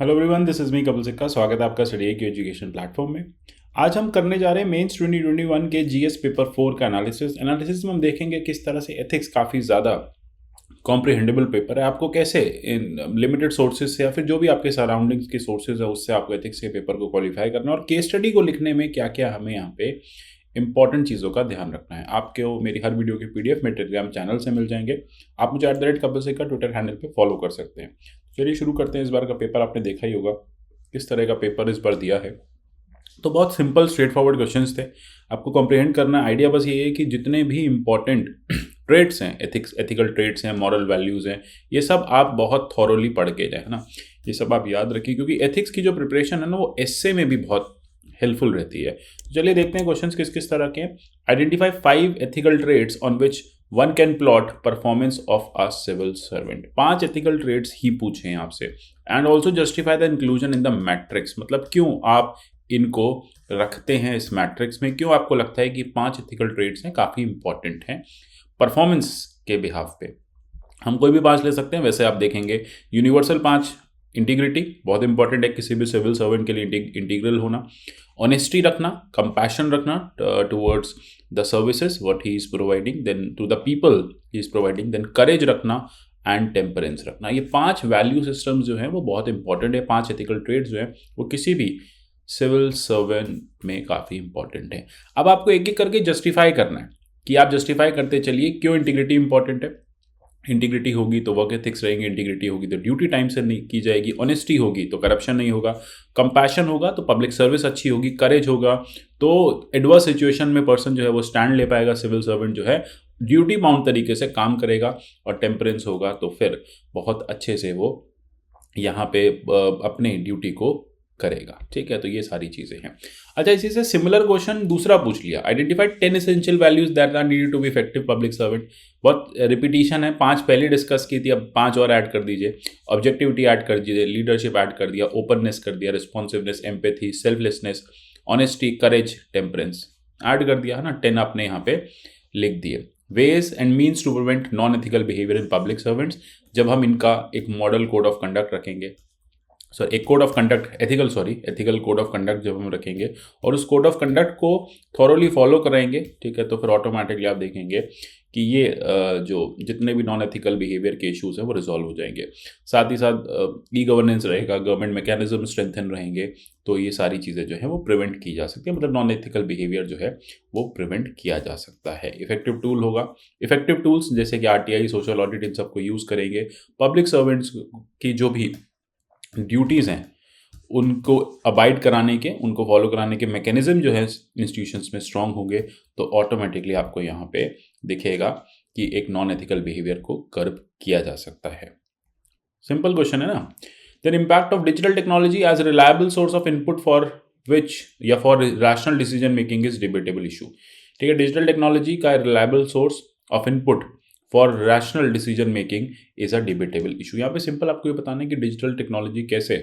Hello everyone, this is me Kapil सिक्का। स्वागत है आपका स्टडी की एजुकेशन प्लेटफॉर्म में। आज हम करने जा रहे हैं मेंस 2021 के जीएस पेपर 4 का एनालिसिस में हम देखेंगे किस तरह से एथिक्स काफ़ी ज़्यादा कॉम्प्रिहेंडेबल पेपर है। आपको कैसे इन लिमिटेड सोर्सेज से या फिर जो भी आपके सराउंडिंग्स के सोर्सेज है उससे आपको एथिक्स के पेपर को क्वालिफाई करना है और केस स्टडी को लिखने में क्या क्या हमें यहाँ पे इंपॉर्टेंट चीज़ों का ध्यान रखना है। आपको मेरी हर वीडियो की पीडीएफ मेरे टेलीग्राम चैनल से मिल जाएंगे। आप मुझे @कपिल सिक्का ट्विटर हैंडल पे फॉलो कर सकते हैं। चलिए शुरू करते हैं। इस बार का पेपर आपने देखा ही होगा किस तरह का पेपर इस बार दिया है। तो बहुत सिंपल स्ट्रेट फॉरवर्ड क्वेश्चंस थे। आपको कॉम्प्रिहेंड करना है। आइडिया बस ये है कि जितने भी इंपॉर्टेंट ट्रेड्स हैं, एथिकल ट्रेड्स हैं, मॉरल वैल्यूज़ हैं, ये सब आप बहुत थॉरोली पढ़ के जाए, है ना। ये सब आप याद रखिए क्योंकि एथिक्स की जो प्रिपरेशन है ना वो एस्से में भी बहुत हेल्पफुल रहती है। तो चलिए देखते हैं क्वेश्चंस किस किस तरह के हैं। Identify 5 ethical trades on which one can plot performance of a civil servant. 5 ethical trades ही पूछे हैं आपसे। And also justify the inclusion in the matrix, मतलब क्यों आप इनको रखते हैं इस मैट्रिक्स में, क्यों आपको लगता है कि 5 एथिकल ट्रेड्स हैं, काफ़ी इंपॉर्टेंट हैं परफॉर्मेंस के बिहाफ पे। हम कोई भी 5 ले सकते हैं। वैसे आप देखेंगे यूनिवर्सल 5, इंटीग्रिटी बहुत इंपॉर्टेंट है किसी भी सिविल सर्वेंट के लिए, इंटीग्रल होना, ऑनेस्टी रखना, कंपैशन रखना towards the services what he is providing, then to the people he is providing, then courage रखना एंड टेम्परेंस रखना। ये 5 वैल्यू सिस्टम्स जो हैं वो बहुत इंपॉर्टेंट है। 5 एथिकल ट्रेड्स जो हैं वो किसी भी सिविल सर्वेंट में काफ़ी इंपॉर्टेंट है। अब आपको एक एक करके जस्टिफाई करना है कि आप जस्टिफाई करते चलिए क्यों इंटीग्रिटी इंपॉर्टेंट है। इंटीग्रिटी होगी तो वर्क एथिक्स रहेंगे, इंटीग्रिटी होगी तो ड्यूटी टाइम से नहीं की जाएगी, ऑनेस्टी होगी तो करप्शन नहीं होगा, कंपैशन होगा तो पब्लिक सर्विस अच्छी होगी, करेज होगा तो एडवर्स सिचुएशन में पर्सन जो है वो स्टैंड ले पाएगा, सिविल सर्वेंट जो है ड्यूटी बाउंड तरीके से काम करेगा, और टेम्परेंस होगा तो फिर बहुत अच्छे से वो यहाँ पे अपने ड्यूटी को करेगा। ठीक है, तो ये सारी चीज़ें हैं। अच्छा, इसी से सिमिलर क्वेश्चन दूसरा पूछ लिया। Identify 10 essential values that are needed to be effective public servant. बहुत रिपीटिशन है, 5 पहले डिस्कस की थी, अब 5 और ऐड कर दीजिए। ऑब्जेक्टिविटी ऐड कर दीजिए, लीडरशिप ऐड कर दिया, ओपननेस कर दिया, रिस्पॉन्सिवनेस, एम्पैथी, सेल्फलेसनेस, ऑनेस्टी, करेज, टेम्परेंस ऐड कर दिया है ना। 10 आपने यहाँ पे लिख दिए। Ways and means to prevent non ethical behaviour in public servants. जब हम इनका एक मॉडल कोड ऑफ कंडक्ट रखेंगे, एक code of conduct, ethical code of conduct जब हम रखेंगे और उस कोड ऑफ कंडक्ट को थॉरोली फॉलो कराएंगे, ठीक है, तो फिर ऑटोमेटिकली आप देखेंगे कि ये जो जितने भी नॉन एथिकल बिहेवियर के इश्यूज हैं वो रिजॉल्व हो जाएंगे। साथ ही साथ ई गवर्नेंस रहेगा, गवर्नमेंट मैकेनिज्म स्ट्रेंथन रहेंगे, तो ये सारी चीज़ें जो है वो प्रिवेंट की जा सकती है, मतलब नॉन एथिकल बिहेवियर जो है वो प्रिवेंट किया जा सकता है। इफेक्टिव टूल होगा, इफेक्टिव टूल्स जैसे कि आरटीआई, सोशल ऑडिट, इन सबको यूज़ करेंगे। पब्लिक सर्वेंट्स की जो भी ड्यूटीज़ हैं उनको अबाइड कराने के, उनको फॉलो कराने के मैकेनिज्म जो है इंस्टीट्यूशंस में स्ट्रांग होंगे, तो ऑटोमेटिकली आपको यहाँ पे दिखेगा कि एक नॉन एथिकल बिहेवियर को कर्ब किया जा सकता है। सिंपल क्वेश्चन है ना। Then impact of digital technology as reliable source of input for which या for rational decision making is debatable issue. ठीक है, डिजिटल टेक्नोलॉजी का reliable source of input for rational decision making is a debatable issue. यहाँ पे simple आपको ये बताना है कि डिजिटल टेक्नोलॉजी कैसे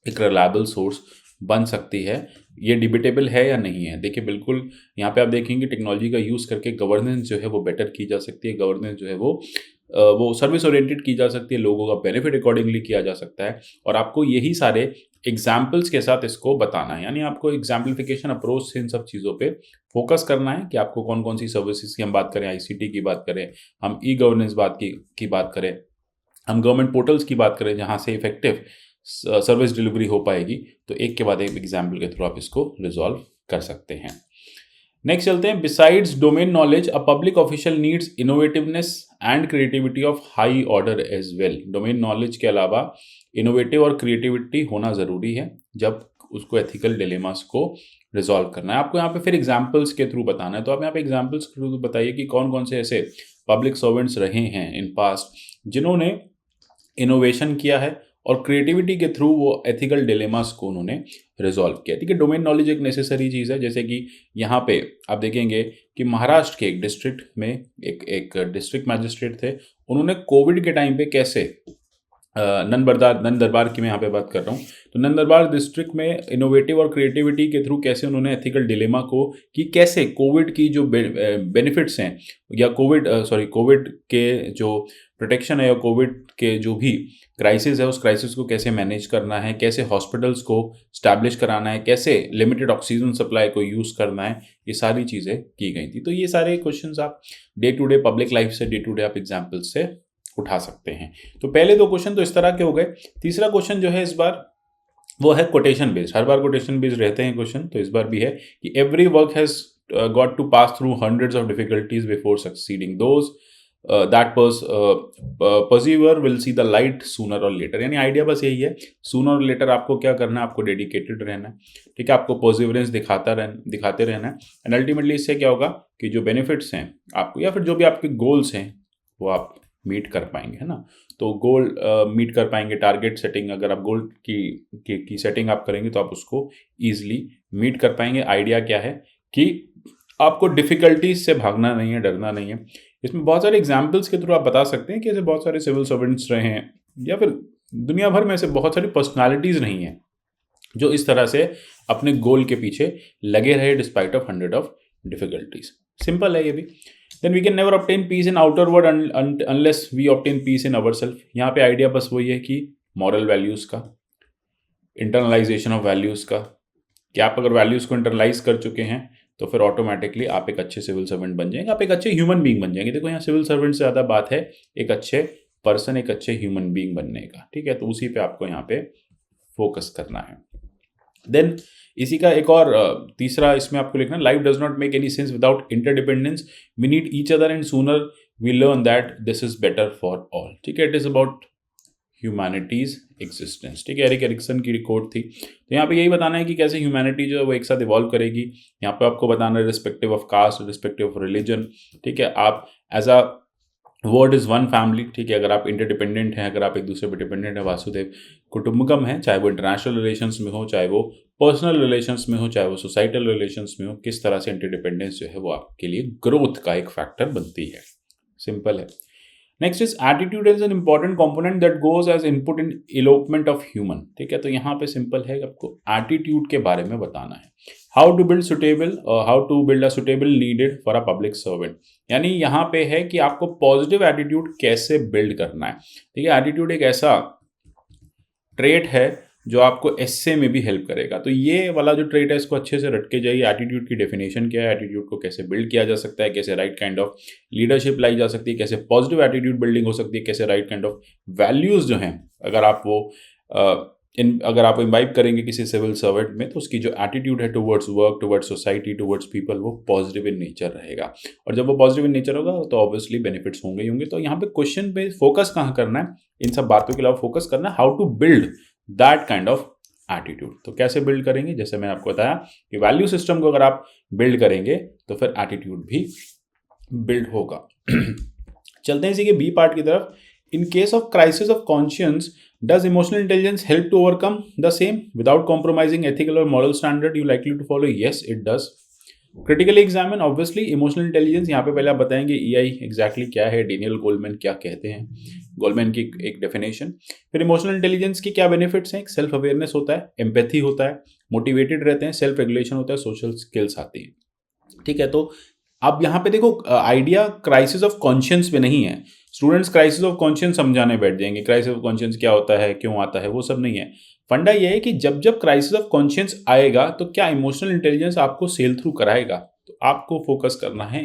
एक रिलायबल सोर्स बन सकती है, ये डिबेटेबल है या नहीं है। देखिए बिल्कुल यहाँ पे आप देखेंगे टेक्नोलॉजी का यूज़ करके गवर्नेंस जो है वो बेटर की जा सकती है, गवर्नेंस जो है वो सर्विस ओरिएंटेड की जा सकती है, लोगों का बेनिफिट अकॉर्डिंगली किया जा सकता है, और आपको यही सारे एग्जाम्पल्स के साथ इसको बताना है। यानी आपको एग्जाम्पलिफिकेशन अप्रोच से इन सब चीज़ों पे फोकस करना है कि आपको कौन कौन सी सर्विसेज की हम बात करें, आईसीटी की बात करें, हम ई गवर्नेंस की बात करें, हम गवर्नमेंट पोर्टल्स की बात करें जहाँ से इफेक्टिव सर्विस डिलीवरी हो पाएगी, तो एक के बाद एक एग्जाम्पल के थ्रू आप इसको रिजॉल्व कर सकते हैं। नेक्स्ट चलते हैं। Besides domain knowledge a public official needs innovativeness and creativity of high order as well. Domain knowledge के अलावा इनोवेटिव और क्रिएटिविटी होना ज़रूरी है जब उसको एथिकल डिलेमास को रिजॉल्व करना है। आपको यहाँ पे फिर एग्जाम्पल्स के थ्रू बताना है, तो आप यहाँ पे एग्जाम्पल्स के थ्रू बताइए कि कौन कौन से ऐसे पब्लिक सर्वेंट्स रहे हैं इन पास्ट जिन्होंने इनोवेशन किया है और क्रिएटिविटी के थ्रू वो एथिकल डिलेमास को उन्होंने रिजॉल्व किया। ठीक है, डोमेन नॉलेज एक नेसेसरी चीज़ है। जैसे कि यहाँ पे आप देखेंगे कि महाराष्ट्र के एक डिस्ट्रिक्ट में एक डिस्ट्रिक्ट मैजिस्ट्रेट थे, उन्होंने कोविड के टाइम पे कैसे नंद दरबार की मैं यहाँ पे बात कर रहा हूँ, तो नंद दरबार डिस्ट्रिक्ट में इनोवेटिव और क्रिएटिविटी के थ्रू कैसे उन्होंने एथिकल डिलेमा को कि कैसे कोविड की जो बेनिफिट्स हैं या कोविड के जो प्रोटेक्शन है या कोविड के जो भी क्राइसिस है उस क्राइसिस को कैसे मैनेज करना है, कैसे हॉस्पिटल्स को स्टैब्लिश कराना है, कैसे लिमिटेड ऑक्सीजन सप्लाई को यूज़ करना है, ये सारी चीज़ें की गई थी। तो ये सारे क्वेश्चंस आप day to day public life से, डे टू डे आप एग्जाम्पल्स से उठा सकते हैं। तो पहले 2 क्वेश्चन तो इस तरह के हो गए। तीसरा क्वेश्चन जो है इस बार वो है कोटेशन बेस्ड। हर बार कोटेशन बेस्ड रहते हैं क्वेश्चन, तो इस बार भी है कि every work has got to pass through hundreds of difficulties before succeeding, those that persevere will see the light sooner or later. यानी आइडिया बस यही है, सूनर और लेटर आपको क्या करना है, आपको डेडिकेटेड रहना है, ठीक है, आपको परसिवरेंस दिखाते रहना है। एंड अल्टीमेटली इससे क्या होगा कि जो बेनिफिट्स हैं आपको या फिर जो भी आपके गोल्स हैं वो आप मीट कर पाएंगे, है ना। तो गोल मीट कर पाएंगे, टारगेट सेटिंग, अगर आप गोल की सेटिंग आप करेंगे तो आप उसको ईजिली मीट कर पाएंगे। आइडिया क्या है कि आपको डिफिकल्टीज से भागना नहीं है, डरना नहीं है। इसमें बहुत सारे एग्जाम्पल्स के थ्रू आप बता सकते हैं कि ऐसे बहुत सारे सिविल सर्वेंट्स रहे हैं या फिर दुनिया भर में ऐसे बहुत सारी पर्सनालिटीज़ नहीं हैं जो इस तरह से अपने गोल के पीछे लगे रहे despite of 100 of difficulties. Simple है ये भी। Then we can never obtain peace in outer world unless we obtain peace in our self. यहाँ पे आइडिया बस वही है कि मॉरल वैल्यूज़ का, इंटरनलाइजेशन ऑफ वैल्यूज़ का, कि आप अगर वैल्यूज़ को इंटरलाइज कर चुके हैं तो फिर ऑटोमेटिकली आप एक अच्छे सिविल सर्वेंट बन जाएंगे, आप एक अच्छे ह्यूमन बीइंग बन जाएंगे। देखो यहाँ सिविल सर्वेंट से ज़्यादा बात है एक अच्छे पर्सन, एक अच्छे ह्यूमन बीइंग बनने का, ठीक है। तो उसी पे आपको यहाँ पे फोकस करना है। देन इसी का एक और तीसरा इसमें आपको लिखना, life does not make any sense without interdependence, we need each other and sooner we learn that this is better for all, ठीक है। It is about humanity's existence, ठीक है। एरिक एरिक्सन की रिकॉर्ड थी। तो यहाँ पे यही बताना है कि कैसे ह्यूमैनिटी जो है वो एक साथ इवॉल्व करेगी। यहाँ पे आपको बताना है respective of caste, respective of religion, ठीक है। आप as a world is one family, ठीक है। अगर आप इंटरडिपेंडेंट हैं, अगर आप एक दूसरे पर डिपेंडेंट है, वासुदेव कुटुंबकम है, चाहे वो इंटरनेशनल रिलेशंस में हो, चाहे वो पर्सनल रिलेशंस में हो, चाहे वो सोसाइटल रिलेशंस में हो, किस तरह से इंटरडिपेंडेंस जो है वो आपके लिए ग्रोथ का एक फैक्टर बनती है। सिंपल है। Next is attitude is an important component that goes as input in development of human, ठीक है। तो यहाँ पे सिंपल है, आपको एटीट्यूड के बारे में बताना है। How to build a suitable needed for a public servant, यानी यहाँ पे है कि आपको पॉजिटिव एटीट्यूड कैसे बिल्ड करना है, ठीक है। एटीट्यूड एक ऐसा ट्रेट है जो आपको एस्से में भी हेल्प करेगा। तो ये वाला जो ट्रेट है इसको अच्छे से रट के जाइए। एटीट्यूड की डेफिनेशन क्या है, एटीट्यूड को कैसे बिल्ड किया जा सकता है, कैसे राइट काइंड ऑफ लीडरशिप लाई जा सकती है, कैसे पॉजिटिव एटीट्यूड बिल्डिंग हो सकती है, कैसे राइट काइंड ऑफ वैल्यूज़ जो हैं अगर आप इम्बाइब करेंगे किसी सिविल सर्वेंट में तो उसकी जो एटीट्यूड है towards work, towards society, towards people, वो पॉजिटिव इन नेचर रहेगा। और जब वो पॉजिटिव इन नेचर होगा तो ऑब्वियसली बेनिफिट्स होंगे ही होंगे। तो यहाँ पे क्वेश्चन पे फोकस कहाँ करना है, इन सब बातों के अलावा फोकस करना है how to build that kind of attitude. तो कैसे बिल्ड करेंगे, जैसे मैंने आपको बताया कि वैल्यू सिस्टम को अगर आप बिल्ड करेंगे तो फिर एटीट्यूड भी बिल्ड होगा। चलते हैं इसी के बी पार्ट की तरफ। In case of crisis of conscience does emotional intelligence help to overcome the same without compromising ethical और moral standard you likely to follow? Yes it does. Critically examine, obviously emotional intelligence, यहाँ पे पहले आप बताएंगे EI exactly क्या है, Daniel Goleman क्या कहते हैं, गोलमैन की एक डेफिनेशन। फिर इमोशनल इंटेलिजेंस की क्या बेनिफिट्स हैं, सेल्फ अवेयरनेस होता है, एम्पैथी होता है, मोटिवेटेड रहते हैं, सेल्फ रेगुलेशन होता है, सोशल स्किल्स आती है, ठीक है। तो अब यहाँ पे देखो आइडिया क्राइसिस ऑफ कॉन्शियंस पे नहीं है। स्टूडेंट्स क्राइसिस ऑफ कॉन्शियंस समझाने बैठ जाएंगे, क्राइसिस ऑफ कॉन्शियंस क्या होता है, क्यों आता है, वो सब नहीं है। फंडा ये है कि जब जब क्राइसिस ऑफ कॉन्शियंस आएगा तो क्या इमोशनल इंटेलिजेंस आपको सेल थ्रू कराएगा। तो आपको फोकस करना है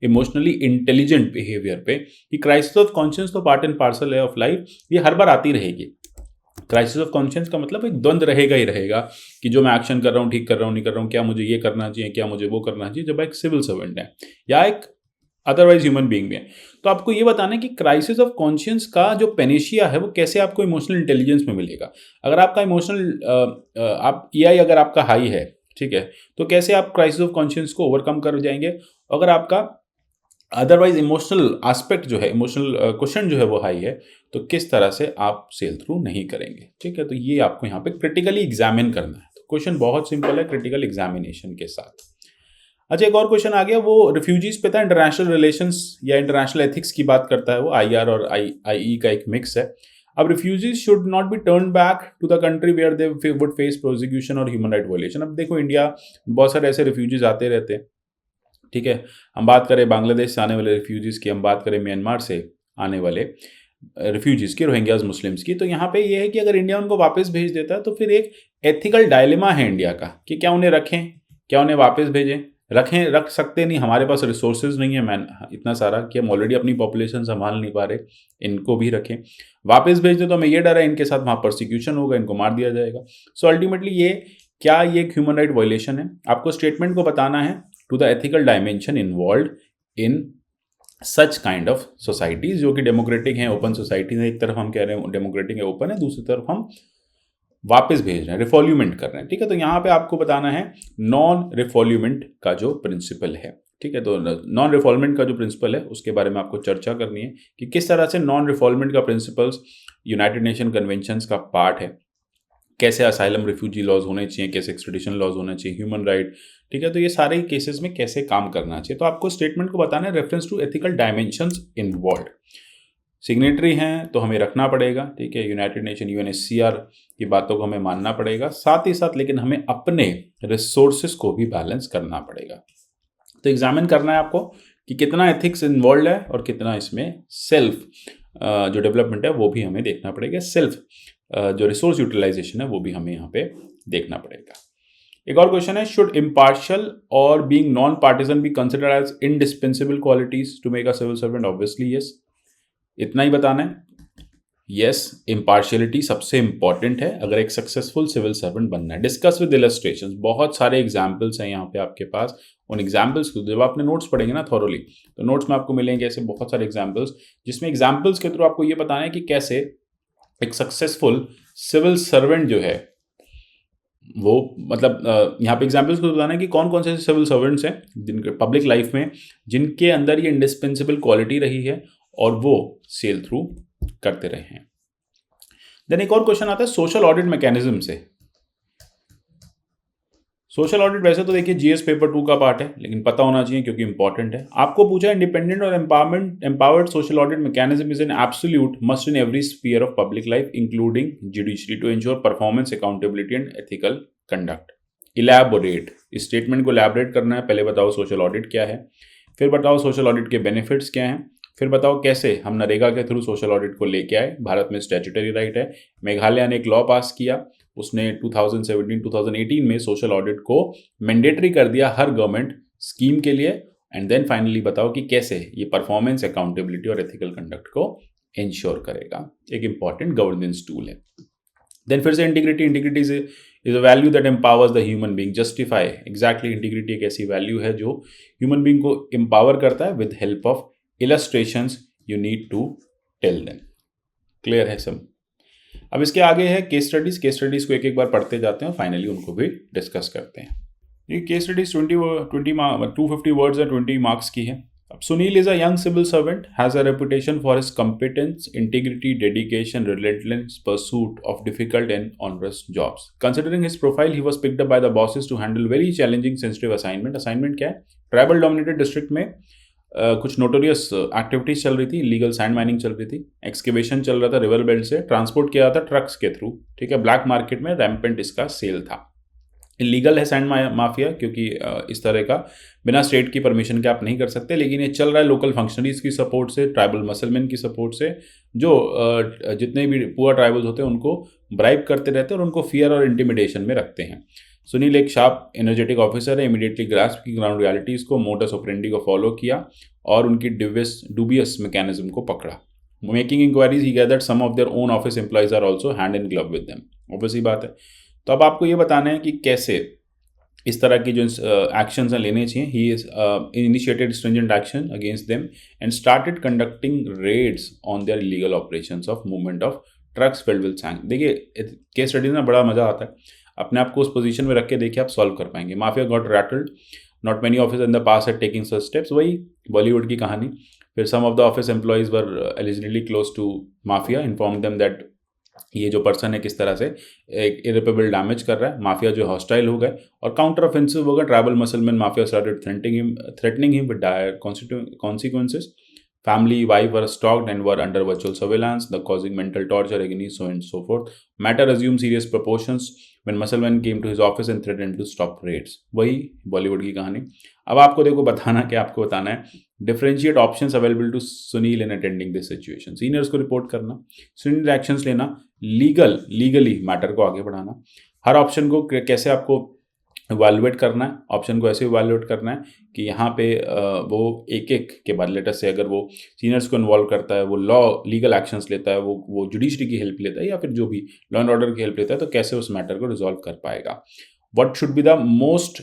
इमोशनली इंटेलिजेंट बिहेवियर पे कि क्राइसिस ऑफ कॉन्शियंस तो पार्ट एंड पार्सल है ऑफ लाइफ, ये हर बार आती रहेगी। क्राइसिस ऑफ कॉन्शियंस का मतलब एक द्वंद रहेगा ही रहेगा कि जो मैं एक्शन कर रहा हूँ ठीक कर रहा हूँ नहीं कर रहा हूँ, क्या मुझे ये करना चाहिए, क्या मुझे वो करना चाहिए, जब एक सिविल सर्वेंट है या एक अदरवाइज ह्यूमन बीइंग भी है। तो आपको ये बताना है कि क्राइसिस ऑफ कॉन्शियंस का जो पेनेशिया है वो कैसे आपको इमोशनल इंटेलिजेंस में मिलेगा। अगर आपका आप ईआई अगर आपका हाई है, ठीक है, तो कैसे आप क्राइसिस ऑफ कॉन्शियंस को ओवरकम कर जाएंगे। अगर आपका अदरवाइज इमोशनल एस्पेक्ट जो है, इमोशनल क्वेश्चन जो है वो हाई है, तो किस तरह से आप सेल थ्रू नहीं करेंगे, ठीक है। तो ये आपको यहाँ पे क्रिटिकली एग्जामिन करना है। तो क्वेश्चन बहुत सिंपल है क्रिटिकल एग्जामिनेशन के साथ। अच्छा, एक और क्वेश्चन आ गया, वो रिफ्यूजीज पे था, इंटरनेशनल रिलेशंस या इंटरनेशनल एथिक्स की बात करता है वो, आईआर और आईई का एक मिक्स है। अब refugees should not be turn back to the country where they would face prosecution और ह्यूमन राइट वायलेशन। अब देखो इंडिया बहुत सारे ऐसे रिफ्यूजीज आते रहते हैं, ठीक है। हम बात करें बांग्लादेश से आने वाले रिफ्यूजीज़ की, हम बात करें म्यांमार से आने वाले रिफ्यूजीज़ की, रोहिंग्याज मुस्लिम्स की। तो यहाँ पे ये है कि अगर इंडिया उनको वापस भेज देता है तो फिर एक एथिकल डायलेमा है इंडिया का कि क्या उन्हें रखें, क्या उन्हें वापस भेजें। रख सकते नहीं, हमारे पास रिसोर्सेज नहीं है मैन इतना सारा कि हम ऑलरेडी अपनी पॉपुलेशन संभाल नहीं पा रहे, इनको भी रखें। वापस भेज दे तो हमें ये डर है इनके साथ वहाँ परसिक्यूशन होगा, इनको मार दिया जाएगा। सो अल्टीमेटली ये एक ह्यूमन राइट वायलेशन है। आपको स्टेटमेंट को बताना है to the ethical dimension involve in such kind of societies जो कि डेमोक्रेटिक हैं, ओपन सोसाइटीज हैं। एक तरफ हम कह रहे हैं डेमोक्रेटिक है, ओपन है, दूसरी तरफ हम वापस भेज रहे हैं, रिफॉल्यूमेंट कर रहे हैं। ठीक है, तो यहाँ पे आपको बताना है नॉन रिफॉल्यूमेंट का जो प्रिंसिपल है। ठीक है, तो नॉन रिफॉल्वमेंट का जो प्रिंसिपल है उसके बारे में आपको चर्चा करनी है कि किस तरह से नॉन रिफॉल्वमेंट का प्रिंसिपल्स यूनाइटेड नेशन कन्वेंशंस का पार्ट है, कैसे असाइलम रिफ्यूजी लॉज होने चाहिए, कैसे एक्सट्रेडिशन लॉज होने चाहिए, ह्यूमन राइट। ठीक है, तो ये सारे केसेस में कैसे काम करना चाहिए। तो आपको स्टेटमेंट को बताना है reference to ethical dimensions involve. Signatory हैं तो हमें रखना पड़ेगा। ठीक है, यूनाइटेड नेशन यूएनएचसीआर की बातों को हमें मानना पड़ेगा, साथ ही साथ लेकिन हमें अपने रिसोर्सेज को भी बैलेंस करना पड़ेगा। तो एग्जामिन करना है आपको कि कितना एथिक्स इन्वॉल्व है और कितना इसमें सेल्फ जो डेवलपमेंट है वो भी हमें देखना पड़ेगा, सेल्फ जो रिसोर्स यूटिलाइजेशन है वो भी हमें यहाँ पे देखना पड़ेगा। एक और क्वेश्चन है, शुड इम्पार्शियल और being non partisan be considered as indispensable qualities to make a civil servant? Obviously yes, इतना ही बताना है। यस, इम्पार्शियलिटी सबसे इंपॉर्टेंट है अगर एक सक्सेसफुल सिविल सर्वेंट बनना है। डिस्कस विद इलस्ट्रेशंस, बहुत सारे एग्जाम्पल्स हैं यहाँ पे आपके पास। उन एग्जाम्पल्स को जब आपने नोट्स पढ़ेंगे ना थॉरोली, तो नोट्स में आपको मिलेंगे ऐसे बहुत सारे एग्जाम्पल्स, जिसमें एग्जाम्पल्स के थ्रू आपको ये बताना है कि कैसे एक सक्सेसफुल सिविल सर्वेंट जो है वो मतलब यहाँ पे एग्जाम्पल्स को बताना है कि कौन कौन से सिविल सर्वेंट्स हैं जिनके पब्लिक लाइफ में जिनके अंदर ये इंडिस्पेंसिबल क्वालिटी रही है और वो सेल थ्रू करते रहे हैं। देन एक और क्वेश्चन आता है सोशल ऑडिट मैकेनिज्म से। सोशल ऑडिट वैसे तो देखिए जीएस पेपर 2 का पार्ट है, लेकिन पता होना चाहिए क्योंकि इंपॉर्टेंट है। आपको पूछा इंडिपेंडेंट और empowered social audit mechanism is an absolute must in every sphere of public life including judiciary to ensure performance, accountability and ethical conduct. Elaborate, इस स्टेटमेंट को इलैबोरेट करना है। पहले बताओ सोशल ऑडिट क्या है, फिर बताओ सोशल ऑडिट के बेनिफिट्स क्या हैं, फिर बताओ कैसे हम नरेगा के थ्रू सोशल ऑडिट को लेके आए। भारत में स्टैट्यूटरी राइट है, मेघालय ने एक लॉ पास किया, उसने 2017-2018 में सोशल ऑडिट को मैंडेटरी कर दिया हर गवर्नमेंट स्कीम के लिए। एंड देन फाइनली बताओ कि कैसे ये परफॉर्मेंस, अकाउंटेबिलिटी और एथिकल कंडक्ट को इंश्योर करेगा। एक इंपॉर्टेंट गवर्नेंस टूल है। देन फिर से integrity is a value that empowers the human being justify. Exactly, integrity एक ऐसी वैल्यू है जो ह्यूमन बीइंग को एम्पावर करता है with help of illustrations you need to tell them। Clear है सब। अब इसके आगे है केस स्टडीज को एक एक बार पढ़ते जाते हैं और फाइनली उनको भी डिस्कस करते हैं। ये केस स्टडीज 250 वर्ड्स और 20 मार्क्स की है। अब Sunil is a young civil servant, has a reputation for his competence, integrity, dedication, relentless pursuit of difficult and onerous jobs. Considering his profile he was picked up by the bosses to handle very challenging sensitive assignment. Assignment क्या है? Tribal dominated district में कुछ notorious activities चल रही थी, illegal sand mining चल रही थी, एक्सकेवेशन चल रहा था रिवर बेल्ट से, ट्रांसपोर्ट किया जाता ट्रक्स के थ्रू। ठीक है, ब्लैक मार्केट में रैम्पेंट इसका सेल था। इलीगल है सैंड माफिया क्योंकि इस तरह का बिना स्टेट की परमिशन के आप नहीं कर सकते, लेकिन ये चल रहा है लोकल फंक्शनरीज की सपोर्ट से, ट्राइबल मसलमैन की सपोर्ट से, जो जितने भी पुअर ट्राइबल्स होते हैं उनको ब्राइब करते रहते हैं और उनको फियर और इंटिमिडेशन में रखते हैं। सुनील एक शार्प एनर्जेटिक ऑफिसर है, इमीडिएटली ग्रास्प की ग्राउंड रियलिटीज़ को, मोटस ऑपरेंडी को फॉलो किया और उनकी डूबियस मैकेनिज्म को पकड़ा। Making inquiries he gathered some of their own office employees are also hand in glove with them. Obviously बात है। तो अब आपको ये बताना है कि कैसे इस तरह की जो एक्शंस लेने चाहिए। He is initiated stringent action against them and started conducting raids on their illegal operations of movement of trucks filled with sand. देखिए केस स्टडीज में बड़ा मजा आता है, अपने आप को उस पोजीशन में रख के देखिए आप सॉल्व कर पाएंगे। Mafia got rattled, not many officers in the past are taking such steps, वही बॉलीवुड की कहानी। फिर some of the office employees were eligibly close to mafia, inform them that ये जो पर्सन है किस तरह से एक इरिपेबल डैमेज कर रहा है। माफिया जो हॉस्टाइल हो गए और काउंटर ऑफेंसिव हो गए। Tribal muscleman mafia started threatening him with dire consequences. Family, wife were stalked and were under virtual surveillance, the causing mental torture, agony, so and so forth. Matter assumed serious proportions when muscleman came to his office and threatened to stop raids. वही बॉलीवुड की कहानी। अब आपको देखो बताना क्या, आपको बताना है differentiate options available to Sunil in attending this situation. Seniors को रिपोर्ट करना, सीनियर एक्शंस लेना, लीगली मैटर को आगे बढ़ाना, हर ऑप्शन को कैसे आपको इवैल्यूएट करना है, ऑप्शन को ऐसे इवैल्यूएट करना है कि यहाँ पे वो एक एक के बाद लेटर से अगर वो सीनियर्स को इन्वॉल्व करता है, वो लीगल एक्शंस लेता है, वो जुडिशरी की हेल्प लेता है या फिर जो भी लॉ एंड ऑर्डर की हेल्प लेता है, तो कैसे उस मैटर को रिजॉल्व कर पाएगा। What should be the most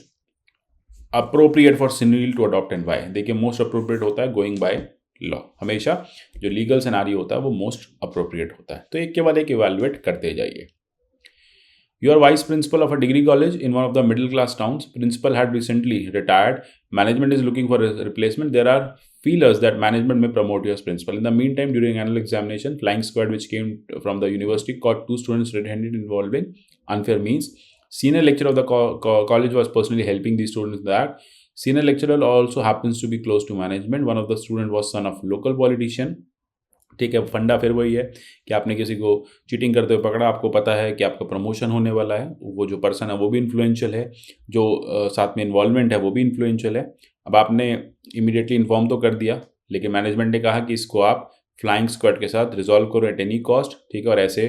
appropriate for Sunil to adopt and why. देखिए मोस्ट अप्रोप्रिएट होता है गोइंग बाय लॉ, हमेशा जो लीगल सिनेरियो होता है वो मोस्ट अप्रोप्रिएट होता है। तो एक के बाद एक इवैल्यूएट करते जाइए। You are vice principal of a degree college in one of the middle class towns. Principal had recently retired. Management is looking for a replacement. There are feelers that management may promote you as principal. In the meantime, during annual examination, flying squad which came from the university caught 2 students red-handed involving unfair means. Senior lecturer of the college was personally helping these students in that. Senior lecturer also happens to be close to management. One of the students was son of local politician. ठीक है, फंडा फिर वही है कि आपने किसी को चीटिंग करते हुए पकड़ा, आपको पता है कि आपका प्रमोशन होने वाला है, वो जो पर्सन है वो भी इन्फ्लुएंशियल है, जो साथ में इन्वॉल्वमेंट है वो भी इन्फ्लुएंशियल है। अब आपने इमीडिएटली इन्फॉर्म तो कर दिया, लेकिन मैनेजमेंट ने कहा कि इसको आप फ्लाइंग स्क्वाड के साथ रिजॉल्व करो एट एनी कॉस्ट, ठीक है, और ऐसे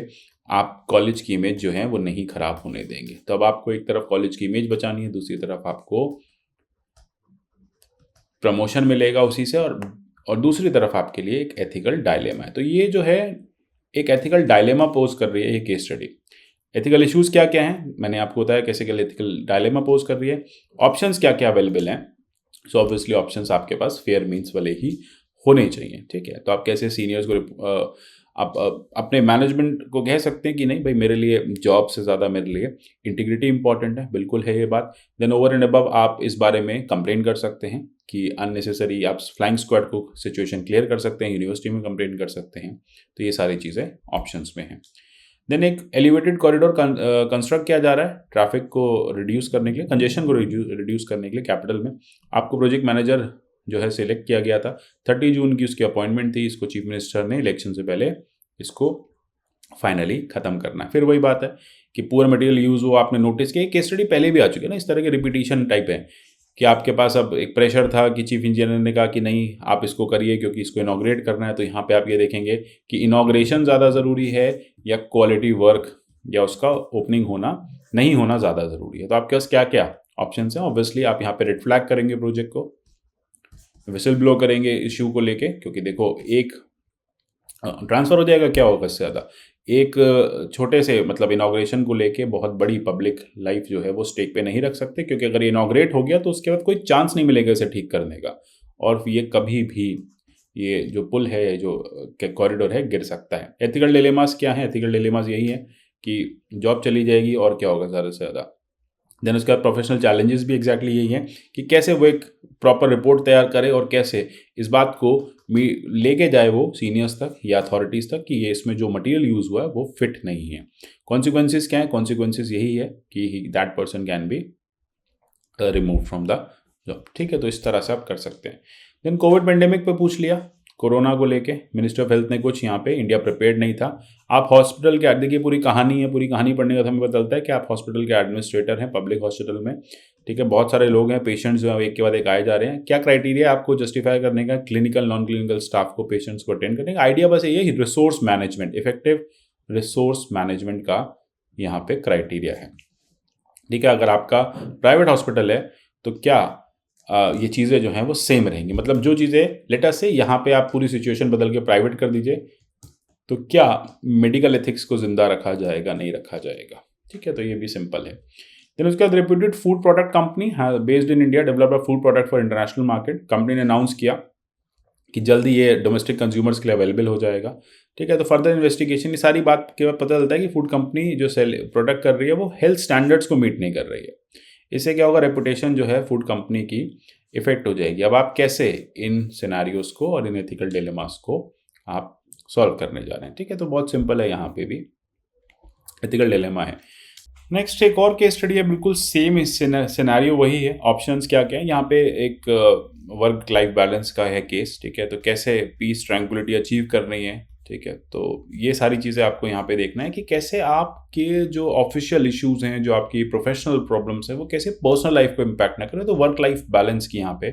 आप कॉलेज की इमेज जो है वो नहीं खराब होने देंगे। तो अब आपको एक तरफ कॉलेज की इमेज बचानी है, दूसरी तरफ आपको प्रमोशन मिलेगा उसी से, और दूसरी तरफ आपके लिए एक एथिकल डायलेमा है। तो ये जो है एक एथिकल डायलेमा पोज कर रही है ये केस स्टडी। एथिकल इश्यूज क्या क्या हैं मैंने आपको बताया, कैसे क्या एथिकल डायलेमा पोज कर रही है, ऑप्शंस क्या क्या अवेलेबल हैं। सो ऑब्वियसली ऑप्शंस आपके पास फेयर मीन्स वाले ही होने चाहिए, ठीक है। तो आप कैसे सीनियर्स को आप अपने मैनेजमेंट को कह सकते हैं कि नहीं भाई मेरे लिए जॉब से ज़्यादा मेरे लिए इंटीग्रिटी इंपॉर्टेंट है, बिल्कुल है ये बात। देन ओवर एंड अबव आप इस बारे में कंप्लेन कर सकते हैं कि अननेसेसरी आप फ्लाइंग स्क्वाड को सिचुएशन क्लियर कर सकते हैं, यूनिवर्सिटी में कंप्लेन कर सकते हैं। तो ये सारी चीज़ें ऑप्शंस में हैं। देन एक एलिवेटेड कॉरिडोर कंस्ट्रक्ट किया जा रहा है ट्रैफिक को रिड्यूस करने के लिए, कंजेशन को रिड्यूस करने के लिए कैपिटल में। आपको प्रोजेक्ट मैनेजर जो है सिलेक्ट किया गया था, 30 जून की उसकी अपॉइंटमेंट थी। इसको चीफ मिनिस्टर ने इलेक्शन से पहले इसको फाइनली खत्म करना है। फिर वही बात है कि पुअर मटेरियल यूज़ हो, आपने नोटिस किया, केस स्टडी पहले भी आ चुकी है ना, इस तरह के रिपीटिशन टाइप है कि आपके पास अब एक प्रेशर था कि चीफ इंजीनियर ने कहा कि नहीं आप इसको करिए क्योंकि इसको इनॉग्रेट करना है। तो यहाँ पे आप ये देखेंगे कि इनॉग्रेशन ज़्यादा ज़रूरी है या क्वालिटी वर्क या उसका ओपनिंग होना नहीं होना ज़्यादा ज़रूरी है। तो आपके पास क्या क्या ऑप्शन हैं। ऑब्वियसली आप यहाँ पे रेड फ्लैग करेंगे प्रोजेक्ट को, विसल ब्लो करेंगे इश्यू को लेके, क्योंकि देखो एक ट्रांसफ़र हो जाएगा, क्या होगा इससे ज़्यादा, एक छोटे से मतलब इनॉग्रेशन को लेके बहुत बड़ी पब्लिक लाइफ जो है वो स्टेक पे नहीं रख सकते, क्योंकि अगर ये इनॉग्रेट हो गया तो उसके बाद कोई चांस नहीं मिलेगा इसे ठीक करने का, और ये कभी भी ये जो पुल है जो कॉरिडोर है गिर सकता है। एथिकल डिलेमास क्या है? एथिकल डिलेमास यही है कि जॉब चली जाएगी और क्या होगा ज़्यादा से ज़्यादा। देन उसके बाद प्रोफेशनल चैलेंजेस भी एग्जैक्टली यही हैं कि कैसे वो एक प्रॉपर रिपोर्ट तैयार करे और कैसे इस बात को लेके जाए वो सीनियर्स तक या अथॉरिटीज़ तक कि ये इसमें जो मटेरियल यूज़ हुआ है वो फिट नहीं है। कॉन्सिक्वेंसेस क्या है? कॉन्सिक्वेंसेस यही है कि that person can be remove from the job, ठीक है। तो इस तरह से आप कर सकते हैं। देन कोविड पेंडेमिक पे पूछ लिया, कोरोना को लेके मिनिस्टर ऑफ हेल्थ ने कुछ यहाँ पे इंडिया प्रिपेयर्ड नहीं था। आप हॉस्पिटल के, देखिए पूरी कहानी है, पूरी कहानी पढ़ने का हमें पता चलता है कि आप हॉस्पिटल के एडमिनिस्ट्रेटर हैं पब्लिक हॉस्पिटल में, ठीक है। बहुत सारे लोग हैं, पेशेंट्स जो हैं एक के बाद एक आए जा रहे हैं। क्या क्राइटेरिया आपको जस्टिफाई करने का क्लिनिकल नॉन क्लिनिकल स्टाफ को पेशेंट्स को अटेंड करने का? आइडिया बस यही है, resource management, effective resource management का यहाँ पे क्राइटेरिया है, ठीक है। अगर आपका प्राइवेट हॉस्पिटल है तो क्या ये चीज़ें जो हैं वो सेम रहेंगी, मतलब जो चीज़ें लेटर से यहाँ पे आप पूरी सिचुएशन बदल के प्राइवेट कर दीजिए तो क्या मेडिकल एथिक्स को जिंदा रखा जाएगा, नहीं रखा जाएगा, ठीक है। तो ये भी सिंपल है। देन उसके बाद reputed food product company based in India develop a food product for international market. Company ने अनाउंस किया कि जल्दी ये डोमेस्टिक कंज्यूमर्स के लिए अवेलेबल हो जाएगा, ठीक है। तो फर्दर इन्वेस्टिगेशन, ये सारी बात के बाद पता चलता है कि फूड कंपनी जो सेल प्रोडक्ट कर रही है वो हेल्थ स्टैंडर्ड्स को मीट नहीं कर रही है। इससे क्या होगा, रेपुटेशन जो है फूड कंपनी की इफेक्ट हो जाएगी। अब आप कैसे इन सिनेरियोज को और इन एथिकल डिलेमास को आप सॉल्व करने जा रहे हैं, ठीक है। तो बहुत सिंपल है, यहाँ पे भी एथिकल डिलेमा है। नेक्स्ट एक और केस स्टडी है, बिल्कुल सेम सिनेरियो वही है। ऑप्शंस क्या क्या है यहाँ पे, एक वर्क लाइफ बैलेंस का है केस, ठीक है। तो कैसे पीस ट्रैंक्विलिटी अचीव करनी है ठीक है, तो ये सारी चीज़ें आपको यहाँ पे देखना है कि कैसे आपके जो ऑफिशियल इश्यूज हैं, जो आपकी प्रोफेशनल प्रॉब्लम्स हैं, वो कैसे पर्सनल लाइफ को इम्पैक्ट ना करें। तो वर्क लाइफ बैलेंस की यहाँ पे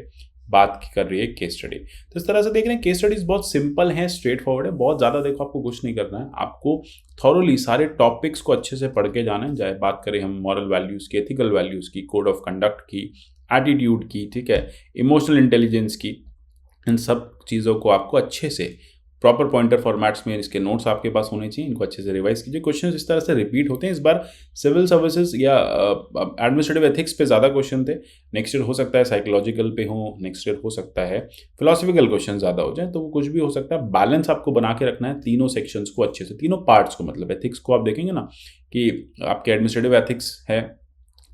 बात कर रही है केस स्टडी। तो इस तरह से देख रहे हैं केस स्टडीज बहुत सिंपल हैं, स्ट्रेट फॉरवर्ड है, बहुत ज़्यादा देखो आपको कुछ नहीं करना है, आपको थॉरोली सारे टॉपिक्स को अच्छे से पढ़ के जाना है। चाहे बात करें हम मॉरल वैल्यूज़ की, एथिकल वैल्यूज़ की, कोड ऑफ कंडक्ट की, एटीट्यूड की, ठीक है, इमोशनल इंटेलिजेंस की, इन सब चीज़ों को आपको अच्छे से प्रॉपर पॉइंटर फॉर्मेट्स में इसके नोट्स आपके पास होने चाहिए, इनको अच्छे से रिवाइज कीजिए। क्वेश्चन इस तरह से रिपीट होते हैं, इस बार सिविल सर्विसेज या एडमिनिस्ट्रेटिव एथिक्स पे ज़्यादा क्वेश्चन थे, नेक्स्ट ईयर हो सकता है साइकोलॉजिकल पे हो, नेक्स्ट ईयर हो सकता है फिलोसफिकल क्वेश्चन ज़्यादा हो जाए, तो वो कुछ भी हो सकता है। बैलेंस आपको बना के रखना है तीनों सेक्शंस को अच्छे से, तीनों पार्ट्स को, मतलब एथिक्स को आप देखेंगे ना कि आपके एडमिनिस्ट्रेटिव एथिक्स है,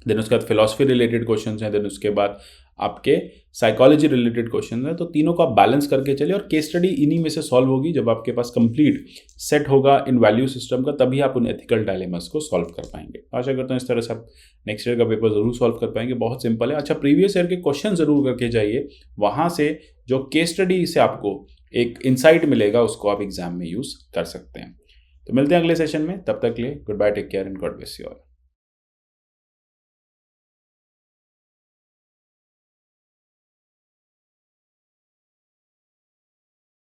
देन उसके बाद फिलोसफी रिलेटेड क्वेश्चन हैं, देन उसके बाद आपके साइकोलॉजी रिलेटेड क्वेश्चन है, तो तीनों को आप बैलेंस करके चलिए और केस स्टडी इन्हीं में से सॉल्व होगी। जब आपके पास कंप्लीट सेट होगा इन वैल्यू सिस्टम का, तभी आप उन एथिकल डायलेमास को सॉल्व कर पाएंगे। आशा करता हूँ इस तरह से आप नेक्स्ट ईयर का पेपर जरूर सॉल्व कर पाएंगे, बहुत सिंपल है। अच्छा, प्रीवियस ईयर के क्वेश्चन जरूर करके जाइए, वहाँ से जो केस स्टडी से आपको एक इंसाइट मिलेगा उसको आप एग्जाम में यूज कर सकते हैं। तो मिलते हैं अगले सेशन में, तब तक के लिए goodbye, take care and God bless you all.